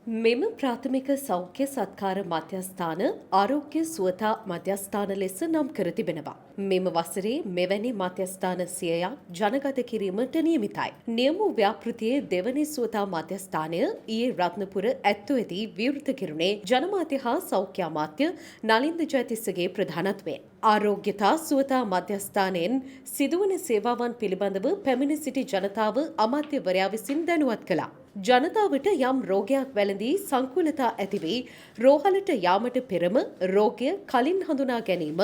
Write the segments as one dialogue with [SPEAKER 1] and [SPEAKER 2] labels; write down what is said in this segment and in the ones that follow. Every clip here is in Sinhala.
[SPEAKER 1] මෙම ප්‍රාථමික සෞඛ්‍ය සත්කාර මධ්‍යස්ථාන ආරෝග්‍ය සුවතා මධ්‍යස්ථාන ලෙස නම් කර තිබෙනවා. මෙම වසරේ මෙවැනි මධ්‍යස්ථාන 100ක් ජනගත කිරීමට නියමිතයි. නියම ව්‍යාපෘතියේ දෙවැනි සුවතා මධ්‍යස්ථානය ඊයේ රත්නපුර ඇත්තුවේදී විවෘත කෙරුණේ ජනමාධ්‍ය හා සෞඛ්‍ය අමාත්‍ය නලින්ද ජයතිස්සගේ ප්‍රධානත්වයෙන්. ආරෝග්‍යතා සුවතා මධ්‍යස්ථානයෙන් සිදුවන සේවාවන් පිළිබඳව පැමිණ සිටි ජනතාව අමාත්‍යවරයා විසින් දැනුවත් කළා. ජනතාවට යම් රෝගයක් වැළඳී සංකුලතා ඇති වී රෝහලට යාමට පෙරම රෝගය කලින් හඳුනා ගැනීම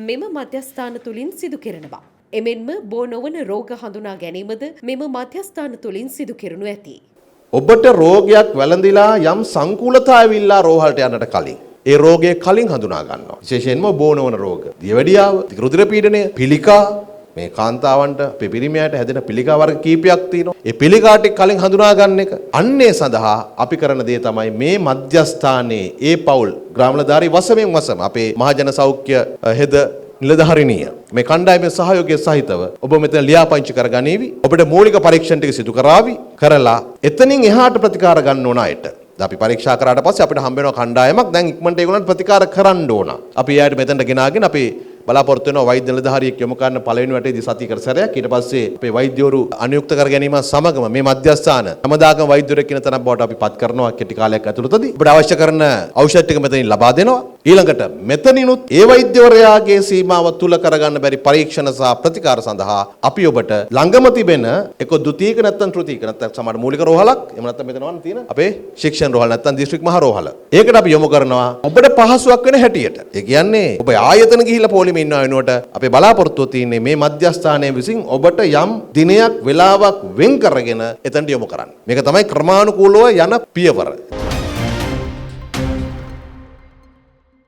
[SPEAKER 1] මෙම මධ්‍යස්ථාන තුලින් සිදු කෙරෙනවා. එමෙන්ම බෝ නොවන රෝග හඳුනා ගැනීමද මෙම මධ්‍යස්ථාන තුලින් සිදු කෙරෙනු ඇති.
[SPEAKER 2] ඔබට රෝගයක් වැළඳිලා යම් සංකුලතා ඇවිල්ලා රෝහලට යන්නට කලින් ඒ රෝගය කලින් හඳුනා ගන්නවා. විශේෂයෙන්ම බෝ නොවන රෝග, දියවැඩියාව, රුධිර පීඩනය, පිළිකා මේ කාන්තාවන්ට පිරිමියාට හැදෙන පිළිකා වර්ග කීපයක් තියෙනවා. ඒ පිළිකා ටික කලින් හඳුනා ගන්න එක. අන්නේ සඳහා අපි කරන දේ තමයි මේ මධ්‍යස්ථානයේ ඒ පවුල් ග්‍රාමලධාරී වසමෙන් වසම අපේ මහජන සෞඛ්‍ය හෙද නිලධාරිනිය මේ කණ්ඩායමේ සහයෝගය සහිතව ඔබ මෙතන ලියාපදිංචි කරගනීවි. ඔබට මූලික පරීක්ෂණ ටික සිදු කරાવી. කරලා එතනින් එහාට ප්‍රතිකාර ගන්න ඕන අයට අපි පරීක්ෂා කරාට පස්සේ අපිට හම්බ වෙනවා කණ්ඩායමක්. දැන් ඉක්මනට ඒගොල්ලන්ට ප්‍රතිකාර කරන්න ඕන. අපි එයාට මෙතනට ගෙනාගෙන අපි බලාපොරොත්තු වෙනවා වෛද්‍ය නිලධාරියෙක් යොමු කරන පළවෙනි වටේදී සතියකට සැරයක්. ඊට පස්සේ අපේ වෛද්‍යවරු අනුයුක්ත කර ගැනීම සමගම මේ මධ්‍යස්ථාන හැමදාකම වෛද්‍යවරයෙක් කියන තැනක් බවට අපි පත් කරනවා කෙටි කාලයක් ඇතුළතදී. අපිට අවශ්‍ය කරන ඖෂධ ටික මෙතනින් ලබා දෙනවා. ඊළඟට මෙතනිනුත් ඒ වෛද්‍යවරයාගේ සීමාව තුල කරගන්න බැරි පරීක්ෂණ සහ ප්‍රතිකාර සඳහා අපි ඔබට ළඟම තිබෙන එක ද්විතීයික නැත්නම් තෘතීයික නැත්නම් සමහර මූලික රෝහලක් එහෙම නැත්නම් මෙතන වань තියෙන අපේ ශික්ෂණ රෝහල නැත්නම් දිස්ත්‍රික් මහා රෝහල. ඒකට අපි යොමු කරනවා ඔබට පහසුවක් වෙන හැටියට. ඒ කියන්නේ ඔබ ආයතන ගිහිල්ලා පොලිමේ ඉන්නවා වෙනුවට අපේ බලාපොරොත්තුව තියෙන්නේ මේ මධ්‍යස්ථානයේ විසින් ඔබට යම් දිනයක් වෙලාවක් වෙන් කරගෙන එතනට යොමු කරන්න. මේක තමයි ක්‍රමානුකූලව යන පියවර.